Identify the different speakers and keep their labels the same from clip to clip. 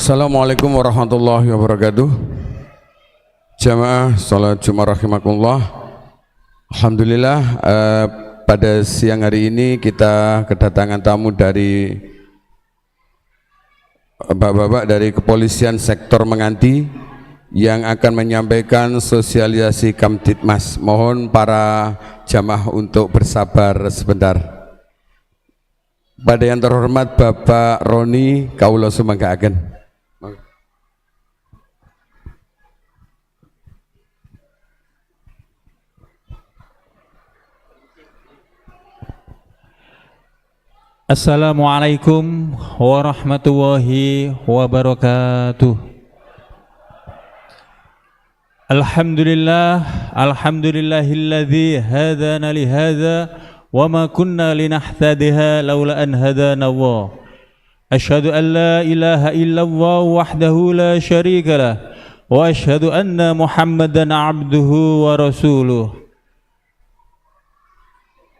Speaker 1: Assalamualaikum warahmatullahi wabarakatuh. Jamaah salat Jumat rahimakumullah. Alhamdulillah, pada siang hari ini kita kedatangan tamu dari bapak-bapak dari kepolisian sektor Menganti yang akan menyampaikan sosialisasi Kamtibmas. Mohon para jamaah untuk bersabar sebentar. Pada yang terhormat Bapak Roni Kaula Sumanggaaken.
Speaker 2: Assalamualaikum warahmatullahi wabarakatuh. Alhamdulillahilladzi hadana lihadza wa ma kunna linahtadiya laula an hadana Allah. Asyhadu an la ilaha illallah wahdahu la syarika lah wa asyhadu anna Muhammadan abduhu wa rasuluh.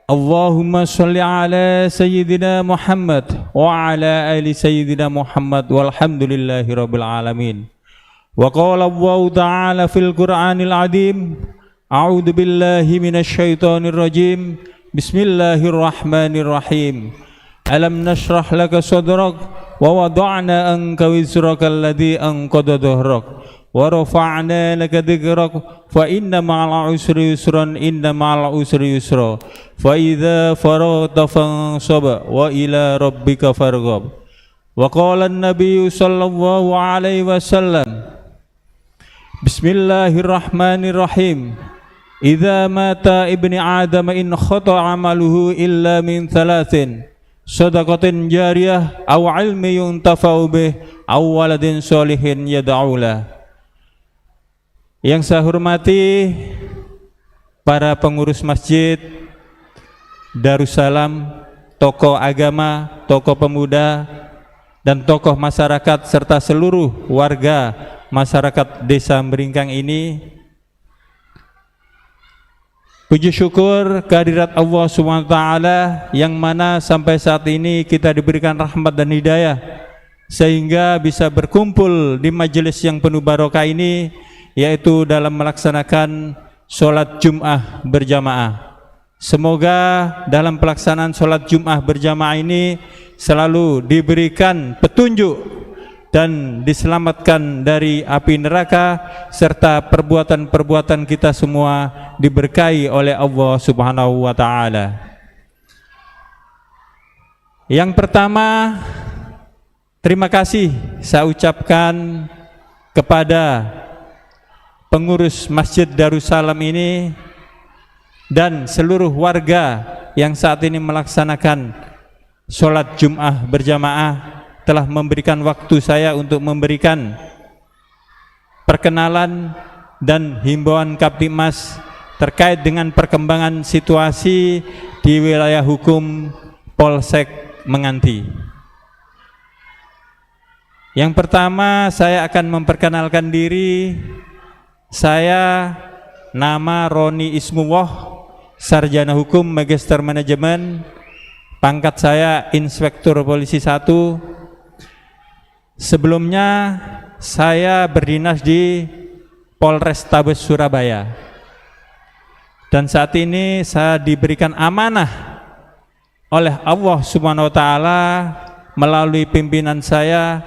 Speaker 2: Allahumma salli ala Sayyidina Muhammad wa ala ali Sayyidina Muhammad walhamdulillahi rabbil alamin. Wa qala Allah ta'ala fil Qur'anil Azim, a'udzu billahi minasy syaithanir rajim. Bismillahirrahmanirrahim. Alam nashrah laka sadrak wa wada'na anka wizraka alladhi anqadha dhahrak wa rafa'na laka dhikrak fa inna ma'al usri yusran inna ma'al usri yusra fa idza faraghta fansab wa ila rabbika farghab. Wa qala an-nabiy sallallahu alaihi wasallam, Bismillahirrahmanirrahim. Idza mata ibni adam in khata'a amaluhu illa min thalathin, shadaqatin jariyah aw ilmi yuntafa'u bih aw waladin sholihin yad'u lah. Yang saya hormati para pengurus masjid Darussalam, tokoh agama, tokoh pemuda, dan tokoh masyarakat serta seluruh warga masyarakat Desa Meringkang ini, puji syukur kehadirat Allah SWT yang mana sampai saat ini kita diberikan rahmat dan hidayah sehingga bisa berkumpul di majelis yang penuh barokah ini, yaitu dalam melaksanakan sholat Jum'ah berjamaah. Semoga dalam pelaksanaan sholat Jum'ah berjamaah ini selalu diberikan petunjuk dan diselamatkan dari api neraka, serta perbuatan-perbuatan kita semua diberkahi oleh Allah Subhanahu wa ta'ala. Yang pertama, terima kasih saya ucapkan kepada pengurus Masjid Darussalam ini dan seluruh warga yang saat ini melaksanakan sholat Jum'ah berjamaah telah memberikan waktu saya untuk memberikan perkenalan dan himbauan Kamtibmas terkait dengan perkembangan situasi di wilayah hukum Polsek Menganti. Yang pertama, saya akan memperkenalkan diri. Saya nama Roni Ismullah, sarjana hukum magister manajemen, pangkat saya Inspektur Polisi 1. Sebelumnya saya berdinas di Polrestabes Surabaya, dan saat ini saya diberikan amanah oleh Allah Subhanahu wa ta'ala melalui pimpinan saya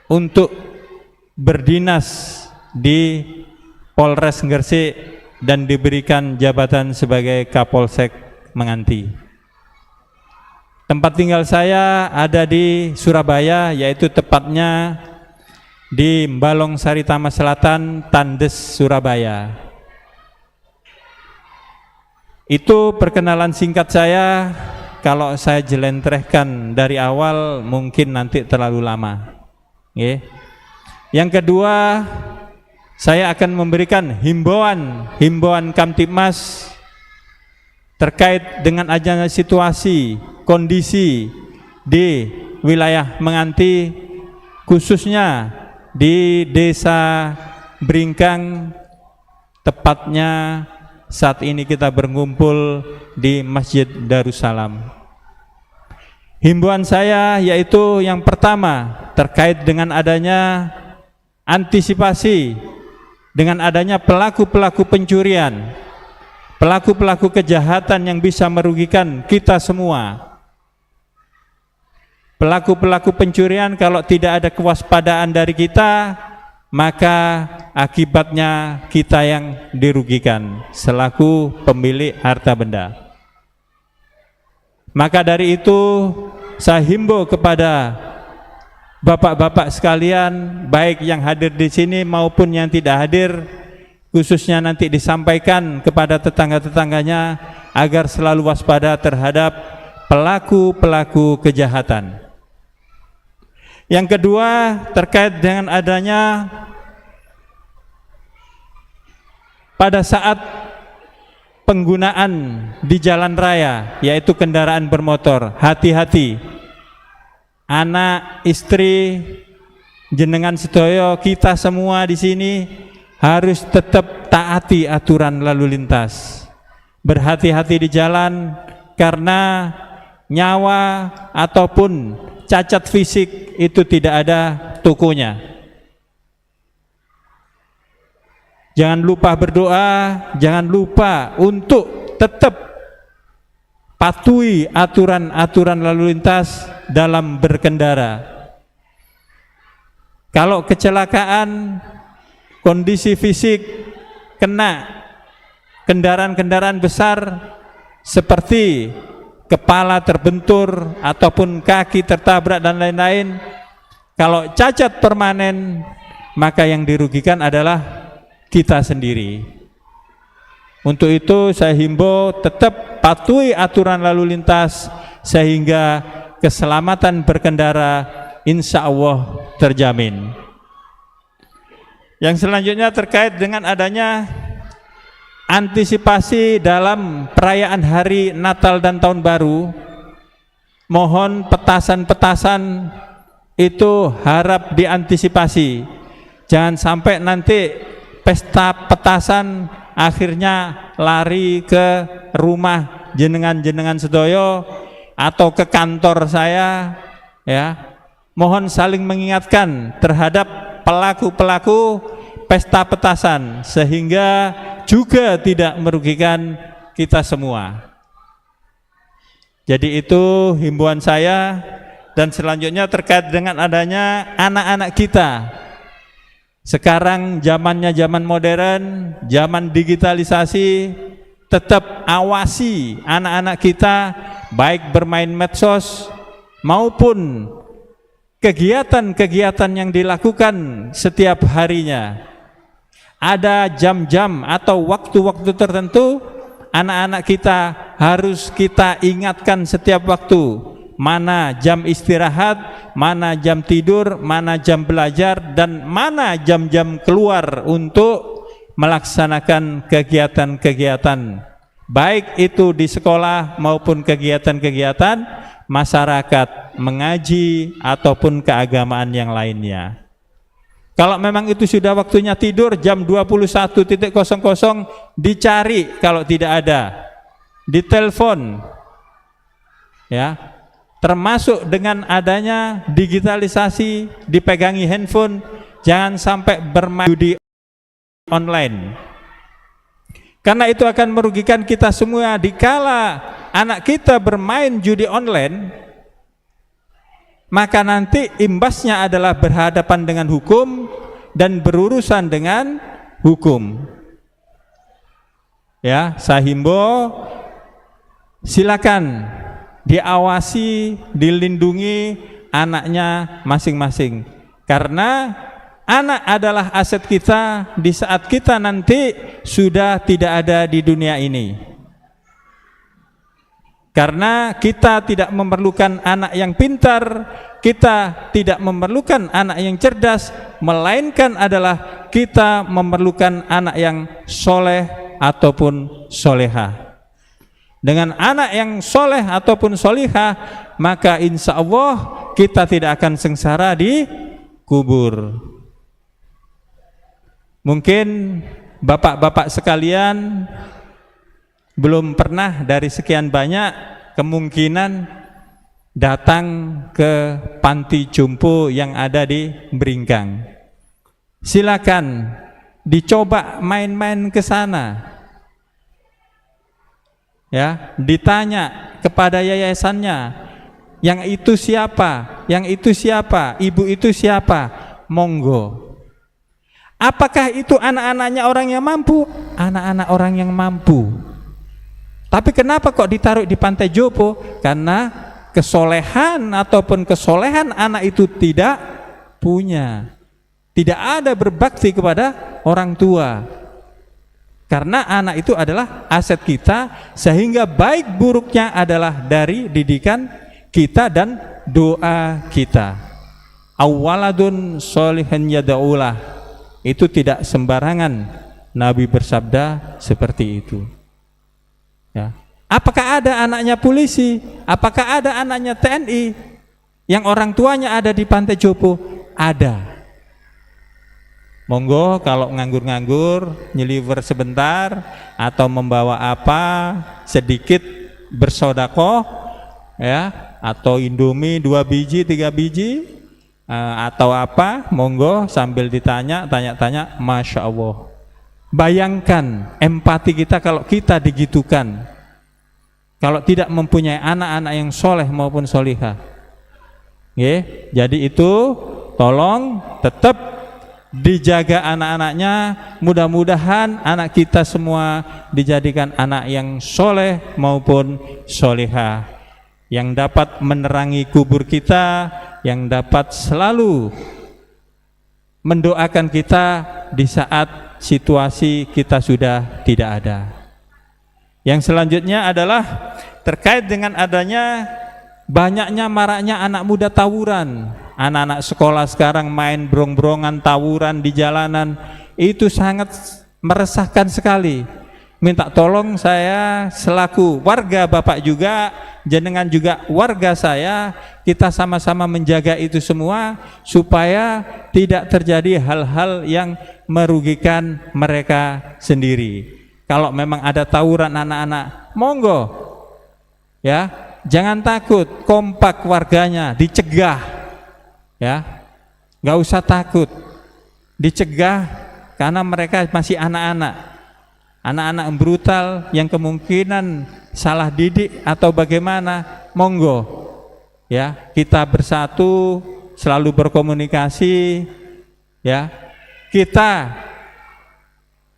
Speaker 2: untuk berdinas di Polres Gresik dan diberikan jabatan sebagai Kapolsek Menganti. Tempat tinggal saya ada di Surabaya, yaitu tepatnya di Balong Sari Tama Selatan, Tandes, Surabaya. Itu perkenalan singkat saya. Kalau saya jelentrehkan dari awal mungkin nanti terlalu lama. Yang kedua, saya akan memberikan himbauan Kamtibmas terkait dengan adanya situasi, kondisi di wilayah Menganti, khususnya di Desa Beringkang, tepatnya saat ini kita berkumpul di Masjid Darussalam. Himbauan saya yaitu yang pertama terkait dengan adanya antisipasi dengan adanya pelaku-pelaku pencurian, pelaku-pelaku kejahatan yang bisa merugikan kita semua. Pelaku-pelaku pencurian kalau tidak ada kewaspadaan dari kita, maka akibatnya kita yang dirugikan selaku pemilik harta benda. Maka dari itu saya himbau kepada bapak-bapak sekalian, baik yang hadir di sini maupun yang tidak hadir, khususnya nanti disampaikan kepada tetangga-tetangganya agar selalu waspada terhadap pelaku-pelaku kejahatan. Yang kedua, terkait dengan adanya pada saat penggunaan di jalan raya, yaitu kendaraan bermotor, hati-hati. Anak, istri, jenengan sedaya, kita semua di sini harus tetap taati aturan lalu lintas. Berhati-hati di jalan karena nyawa ataupun cacat fisik itu tidak ada tokonya. Jangan lupa berdoa, jangan lupa untuk tetap patuhi aturan-aturan lalu lintas dalam berkendara. Kalau kecelakaan, kondisi fisik kena kendaraan-kendaraan besar seperti kepala terbentur ataupun kaki tertabrak dan lain-lain, kalau cacat permanen, maka yang dirugikan adalah kita sendiri. Untuk itu saya himbau tetap patuhi aturan lalu lintas sehingga keselamatan berkendara insya Allah terjamin. Yang selanjutnya terkait dengan adanya antisipasi dalam perayaan hari Natal dan Tahun Baru, mohon petasan-petasan itu harap diantisipasi. Jangan sampai nanti pesta petasan akhirnya lari ke rumah jenengan-jenengan sedoyo atau ke kantor saya, ya. Mohon saling mengingatkan terhadap pelaku-pelaku pesta petasan sehingga juga tidak merugikan kita semua. Jadi itu himbauan saya. Dan selanjutnya terkait dengan adanya anak-anak kita. Sekarang zamannya zaman modern, zaman digitalisasi, tetap awasi anak-anak kita baik bermain medsos maupun kegiatan-kegiatan yang dilakukan setiap harinya. Ada jam-jam atau waktu-waktu tertentu anak-anak kita harus kita ingatkan setiap waktu. Mana jam istirahat, mana jam tidur, mana jam belajar, dan mana jam-jam keluar untuk melaksanakan kegiatan-kegiatan baik itu di sekolah maupun kegiatan-kegiatan masyarakat, mengaji ataupun keagamaan yang lainnya. Kalau memang itu sudah waktunya tidur jam 21.00 dicari, kalau tidak ada ditelepon, ya. Termasuk dengan adanya digitalisasi, dipegangi handphone, jangan sampai bermain judi online. Karena itu akan merugikan kita semua. Dikala anak kita bermain judi online, maka nanti imbasnya adalah berhadapan dengan hukum dan berurusan dengan hukum. Ya, saya himbau, silakan diawasi, dilindungi anaknya masing-masing. Karena anak adalah aset kita di saat kita nanti sudah tidak ada di dunia ini. Karena kita tidak memerlukan anak yang pintar, kita tidak memerlukan anak yang cerdas, melainkan adalah kita memerlukan anak yang soleh ataupun solehah. Dengan anak yang soleh ataupun solihah, maka insya Allah kita tidak akan sengsara di kubur. Mungkin bapak-bapak sekalian belum pernah dari sekian banyak kemungkinan datang ke panti jompo yang ada di Beringkang. Silakan dicoba main-main ke sana. Ya, ditanya kepada yayasannya, yang itu siapa? Yang itu siapa? Ibu itu siapa? Monggo. Apakah itu anak-anaknya orang yang mampu? Anak-anak orang yang mampu. Tapi kenapa kok ditaruh di pantai jompo? Karena kesolehan ataupun kesolehan anak itu tidak punya. Tidak ada berbakti kepada orang tua. Karena anak itu adalah aset kita, sehingga baik buruknya adalah dari didikan kita dan doa kita. Awaladun sholihan yada'ulah, itu tidak sembarangan. Nabi bersabda seperti itu. Ya. Apakah ada anaknya polisi? Apakah ada anaknya TNI yang orang tuanya ada di pantai jompo? Ada. Monggo kalau nganggur-nganggur, nyeliver sebentar atau membawa apa sedikit bersodakoh, ya, atau Indomie 2 biji 3 biji atau apa, monggo sambil tanya-tanya, Masya Allah. Bayangkan empati kita kalau kita digitukan, kalau tidak mempunyai anak-anak yang soleh maupun solihah. Jadi itu tolong tetap dijaga anak-anaknya. Mudah-mudahan anak kita semua dijadikan anak yang soleh maupun solihah, yang dapat menerangi kubur kita, yang dapat selalu mendoakan kita di saat situasi kita sudah tidak ada. Yang selanjutnya adalah terkait dengan adanya banyaknya maraknya anak muda tawuran. Anak-anak sekolah sekarang main brong-brongan, tawuran di jalanan, itu sangat meresahkan sekali. Minta tolong saya selaku warga, Bapak juga, jenengan juga warga saya, kita sama-sama menjaga itu semua supaya tidak terjadi hal-hal yang merugikan mereka sendiri. Kalau memang ada tawuran anak-anak, monggo, ya, jangan takut, kompak warganya, dicegah. Ya, nggak usah takut, dicegah, karena mereka masih anak-anak yang brutal, yang kemungkinan salah didik atau bagaimana, monggo, ya, kita bersatu, selalu berkomunikasi, ya, kita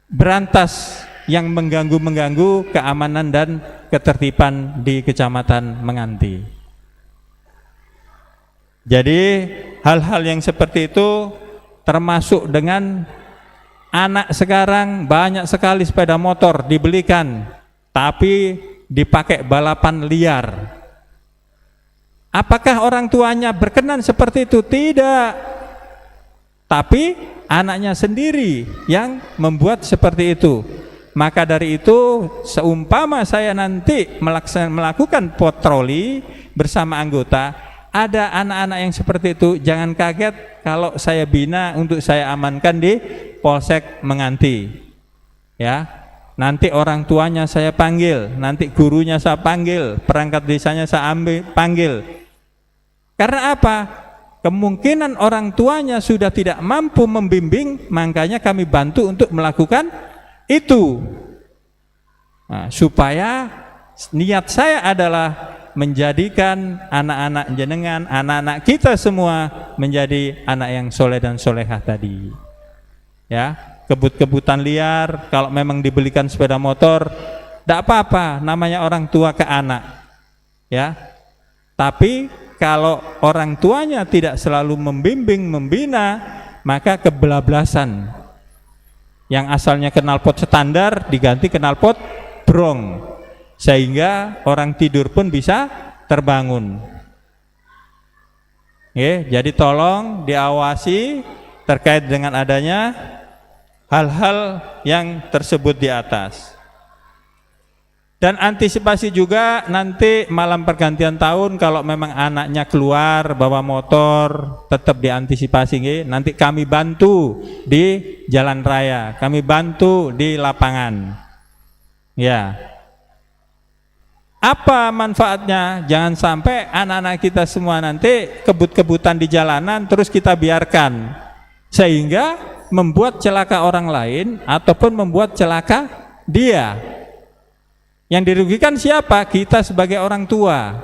Speaker 2: berantas yang mengganggu keamanan dan ketertiban di Kecamatan Menganti. Jadi hal-hal yang seperti itu, termasuk dengan anak sekarang banyak sekali sepeda motor dibelikan, tapi dipakai balapan liar. Apakah orang tuanya berkenan seperti itu? Tidak. Tapi anaknya sendiri yang membuat seperti itu. Maka dari itu, seumpama saya nanti melakukan patroli bersama anggota, ada anak-anak yang seperti itu, jangan kaget kalau saya bina untuk saya amankan di Polsek Menganti. Ya, nanti orang tuanya saya panggil, nanti gurunya saya panggil, perangkat desanya saya panggil. Karena apa? Kemungkinan orang tuanya sudah tidak mampu membimbing, makanya kami bantu untuk melakukan itu. Nah, supaya niat saya adalah menjadikan anak-anak jenengan, anak-anak kita semua menjadi anak yang soleh dan solehah tadi. Ya, kebut-kebutan liar, kalau memang dibelikan sepeda motor, tidak apa-apa, namanya orang tua ke anak. Ya, tapi kalau orang tuanya tidak selalu membimbing, membina, maka kebelablasan. Yang asalnya knalpot standar diganti knalpot brong, sehingga orang tidur pun bisa terbangun. Jadi tolong diawasi terkait dengan adanya hal-hal yang tersebut di atas. Dan antisipasi juga nanti malam pergantian tahun, kalau memang anaknya keluar bawa motor, tetap diantisipasi. Nanti kami bantu di jalan raya, kami bantu di lapangan. Ya. Apa manfaatnya? Jangan sampai anak-anak kita semua nanti kebut-kebutan di jalanan terus kita biarkan, sehingga membuat celaka orang lain ataupun membuat celaka dia. Yang dirugikan siapa? Kita sebagai orang tua.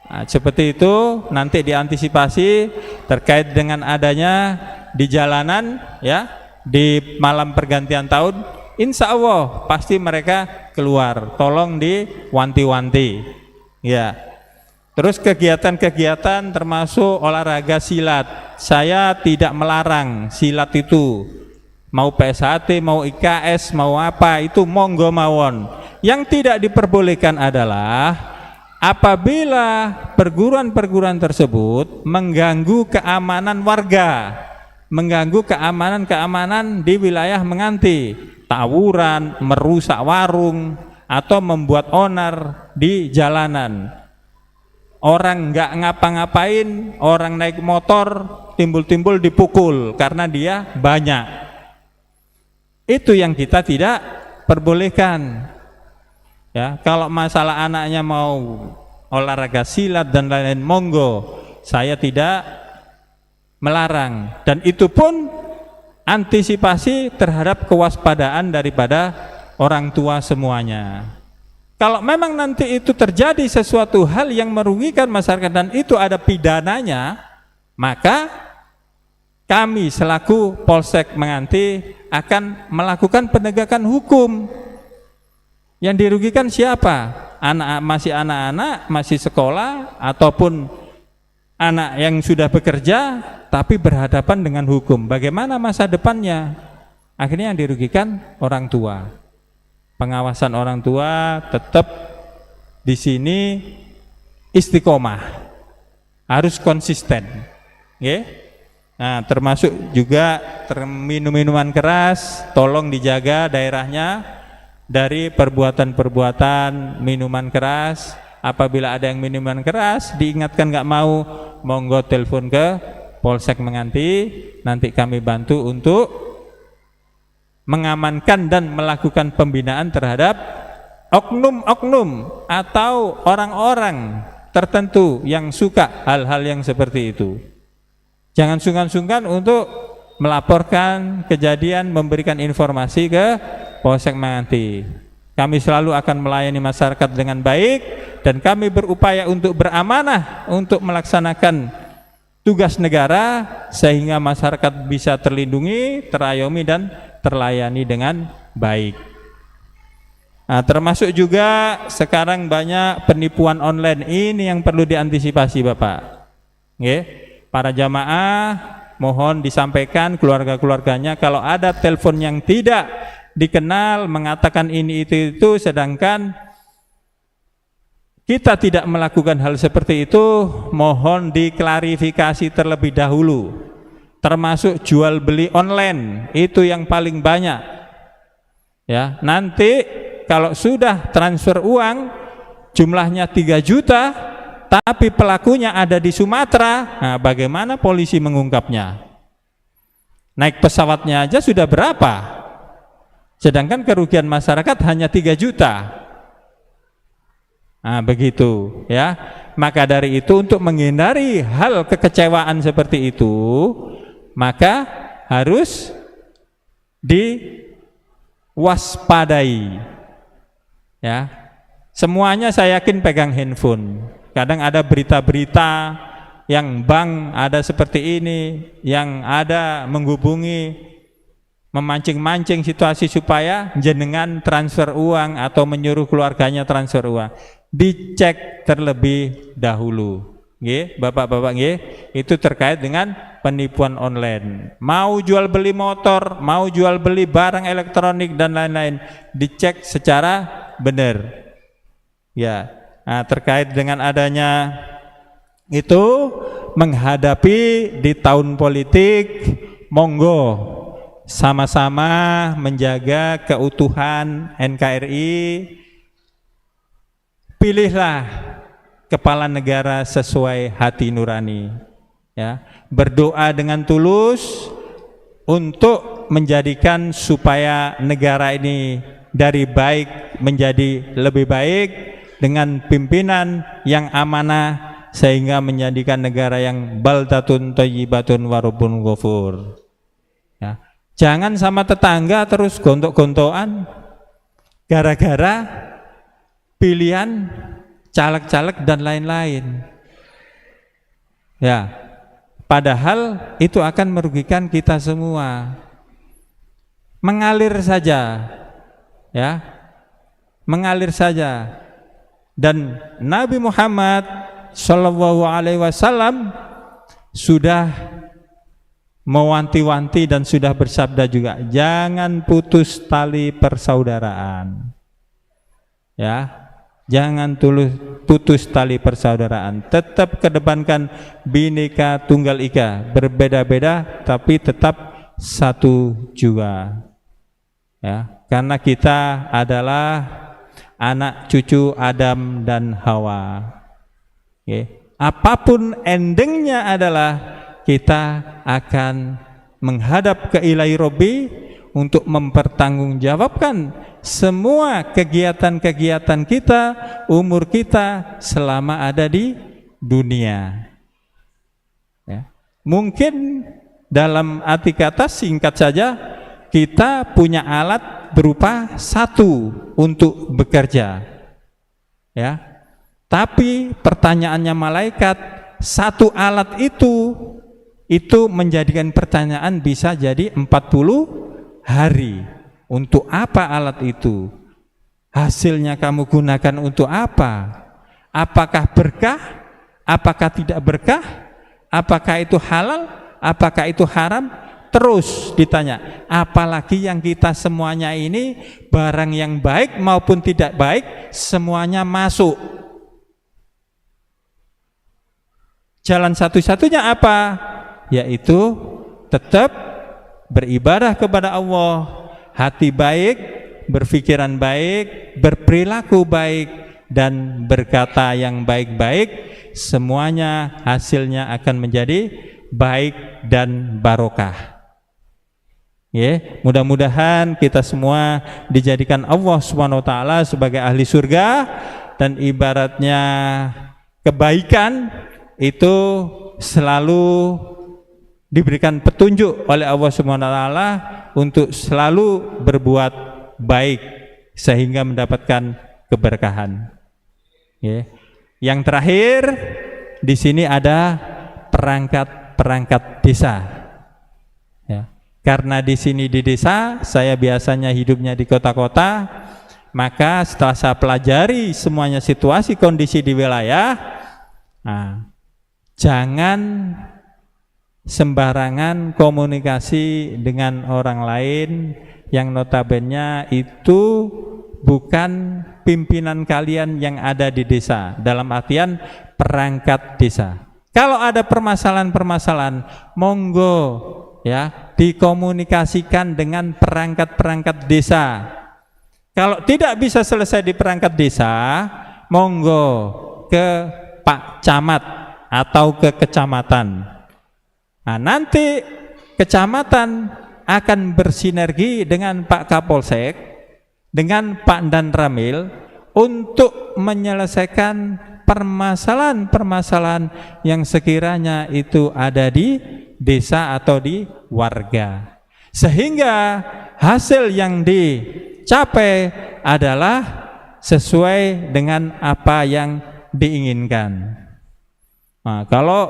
Speaker 2: Nah, seperti itu nanti diantisipasi terkait dengan adanya di jalanan, ya, di malam pergantian tahun. Insya Allah pasti mereka keluar, tolong diwanti-wanti, ya. Terus kegiatan-kegiatan termasuk olahraga silat, saya tidak melarang silat itu, mau PSHT, mau IKS, mau apa itu monggo mawon. Yang tidak diperbolehkan adalah apabila perguruan-perguruan tersebut mengganggu keamanan warga, mengganggu keamanan di wilayah menganti, tawuran, merusak warung, atau membuat onar di jalanan. Orang nggak ngapa-ngapain, orang naik motor timbul-timbul dipukul karena dia banyak. Itu yang kita tidak perbolehkan. Ya, kalau masalah anaknya mau olahraga silat dan lain-lain, monggo, saya tidak melarang. Dan itu pun antisipasi terhadap kewaspadaan daripada orang tua semuanya. Kalau memang nanti itu terjadi sesuatu hal yang merugikan masyarakat dan itu ada pidananya, maka kami selaku Polsek Menganti akan melakukan penegakan hukum. Yang dirugikan siapa? Masih anak-anak, masih sekolah, ataupun anak yang sudah bekerja tapi berhadapan dengan hukum. Bagaimana masa depannya? Akhirnya yang dirugikan orang tua. Pengawasan orang tua tetap di sini istiqomah, harus konsisten, ya. Nah, termasuk juga minuman keras, tolong dijaga daerahnya dari perbuatan-perbuatan minuman keras. Apabila ada yang minuman keras diingatkan nggak mau, monggo telepon ke Polsek Menganti, nanti kami bantu untuk mengamankan dan melakukan pembinaan terhadap oknum-oknum atau orang-orang tertentu yang suka hal-hal yang seperti itu. Jangan sungkan-sungkan untuk melaporkan kejadian, memberikan informasi ke Polsek Menganti. Kami selalu akan melayani masyarakat dengan baik dan kami berupaya untuk beramanah untuk melaksanakan tugas negara sehingga masyarakat bisa terlindungi, terayomi dan terlayani dengan baik. Nah, termasuk juga sekarang banyak penipuan online, ini yang perlu diantisipasi Bapak. Nggih, para jamaah mohon disampaikan keluarga-keluarganya kalau ada telepon yang tidak dikenal mengatakan ini itu sedangkan kita tidak melakukan hal seperti itu, mohon diklarifikasi terlebih dahulu. Termasuk jual beli online, itu yang paling banyak. Ya, nanti kalau sudah transfer uang jumlahnya 3 juta tapi pelakunya ada di Sumatera, nah bagaimana polisi mengungkapnya? Naik pesawatnya aja sudah berapa? Sedangkan kerugian masyarakat hanya 3 juta. Nah, begitu ya. Maka dari itu untuk menghindari hal kekecewaan seperti itu, maka harus diwaspadai. Ya. Semuanya saya yakin pegang handphone. Kadang ada berita-berita yang bank ada seperti ini, yang ada menghubungi memancing-mancing situasi supaya jenengan transfer uang atau menyuruh keluarganya transfer uang. Dicek terlebih dahulu. Nggih, Bapak-bapak nggih, itu terkait dengan penipuan online. Mau jual beli motor, mau jual beli barang elektronik dan lain-lain, dicek secara benar. Ya. Nah, terkait dengan adanya itu menghadapi di tahun politik, monggo sama-sama menjaga keutuhan NKRI. Pilihlah kepala negara sesuai hati nurani, ya. Berdoa dengan tulus untuk menjadikan supaya negara ini dari baik menjadi lebih baik dengan pimpinan yang amanah, sehingga menjadikan negara yang baldatun thayyibatun wa rabbun ghafur. Ya. Jangan sama tetangga terus gontok-gontokan gara-gara pilihan caleg-caleg dan lain-lain. Ya, padahal itu akan merugikan kita semua. Mengalir saja, ya, mengalir saja. Dan Nabi Muhammad Shallallahu Alaihi Wasallam sudah mewanti-wanti dan sudah bersabda juga, jangan putus tali persaudaraan. Ya. Jangan putus tali persaudaraan. Tetap kedepankan Bhinneka Tunggal Ika, berbeda-beda tapi tetap satu juga. Ya, karena kita adalah anak cucu Adam dan Hawa. Oke. Apapun endingnya adalah kita akan menghadap ke Ilahi Robbi untuk mempertanggungjawabkan semua kegiatan-kegiatan kita, umur kita selama ada di dunia. Ya. Mungkin dalam arti kata singkat saja, kita punya alat berupa satu untuk bekerja. Ya. Tapi pertanyaannya malaikat, satu alat itu menjadikan pertanyaan bisa jadi 40 hari. Untuk apa alat itu? Hasilnya kamu gunakan untuk apa? Apakah berkah? Apakah tidak berkah? Apakah itu halal? Apakah itu haram? Terus ditanya. Apalagi yang kita semuanya ini, barang yang baik maupun tidak baik, semuanya masuk. Jalan satu-satunya apa? Yaitu tetap beribadah kepada Allah, hati baik, berpikiran baik, berperilaku baik, dan berkata yang baik-baik, semuanya hasilnya akan menjadi baik dan barokah. Ya, mudah-mudahan kita semua dijadikan Allah Subhanahu wa taala sebagai ahli surga, dan ibaratnya kebaikan itu selalu diberikan petunjuk oleh Allah Subhanahu wa taala untuk selalu berbuat baik sehingga mendapatkan keberkahan. Ya. Yang terakhir di sini ada perangkat desa. Ya. Karena di sini di desa, saya biasanya hidupnya di kota-kota, maka setelah saya pelajari semuanya situasi kondisi di wilayah, jangan sembarangan komunikasi dengan orang lain yang notabene itu bukan pimpinan kalian yang ada di desa, dalam artian perangkat desa. Kalau ada permasalahan-permasalahan, monggo ya dikomunikasikan dengan perangkat-perangkat desa. Kalau tidak bisa selesai di perangkat desa, monggo ke Pak Camat atau ke kecamatan. Nah, nanti kecamatan akan bersinergi dengan Pak Kapolsek, dengan Pak Danramil untuk menyelesaikan permasalahan-permasalahan yang sekiranya itu ada di desa atau di warga. Sehingga hasil yang dicapai adalah sesuai dengan apa yang diinginkan. Nah, kalau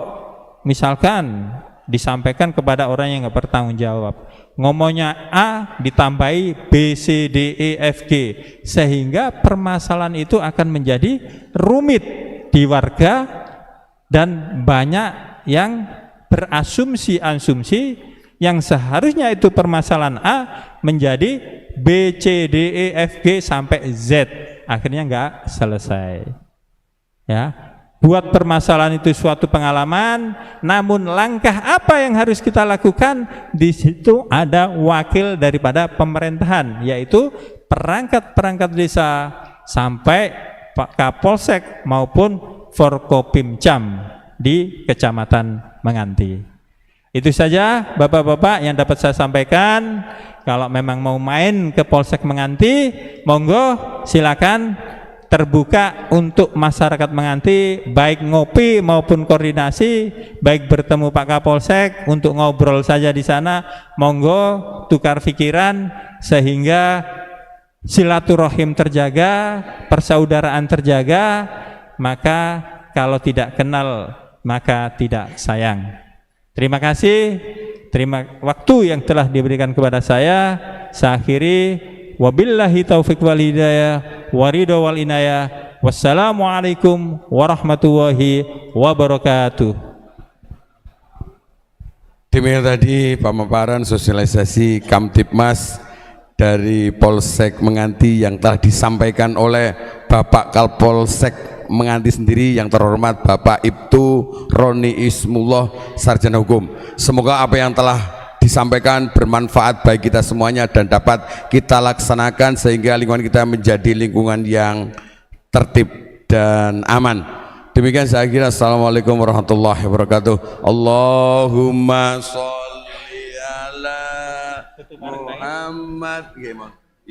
Speaker 2: misalkan disampaikan kepada orang yang nggak bertanggung jawab, ngomongnya A ditambahi B, C, D, E, F, G, sehingga permasalahan itu akan menjadi rumit di warga dan banyak yang berasumsi-asumsi yang seharusnya itu permasalahan A menjadi B, C, D, E, F, G sampai Z, akhirnya nggak selesai. Ya. Buat permasalahan itu suatu pengalaman, namun langkah apa yang harus kita lakukan, di situ ada wakil daripada pemerintahan, yaitu perangkat-perangkat desa sampai Pak Kapolsek maupun Forkopimcam di Kecamatan Menganti. Itu saja Bapak-bapak yang dapat saya sampaikan. Kalau memang mau main ke Polsek Menganti, monggo silakan, terbuka untuk masyarakat Menganti, baik ngopi maupun koordinasi, baik bertemu Pak Kapolsek untuk ngobrol saja di sana, monggo tukar pikiran sehingga silaturahim terjaga, persaudaraan terjaga. Maka kalau tidak kenal maka tidak sayang. Terima kasih, terima waktu yang telah diberikan kepada saya. Saya akhiri, wabillahi taufiq wal hidayah waridho wal inayah. Wassalamualaikum warahmatullahi wabarakatuh.
Speaker 1: Demikian tadi pemaparan sosialisasi Kamtibmas dari Polsek Menganti yang telah disampaikan oleh Bapak Kapolsek Menganti sendiri yang terhormat Bapak Ibtu Roni Ismullah, Sarjana Hukum. Semoga apa yang telah disampaikan bermanfaat bagi kita semuanya dan dapat kita laksanakan sehingga lingkungan kita menjadi lingkungan yang tertib dan aman. Demikian saya kira. Assalamualaikum warahmatullahi wabarakatuh. Allahumma sholli ala Muhammad.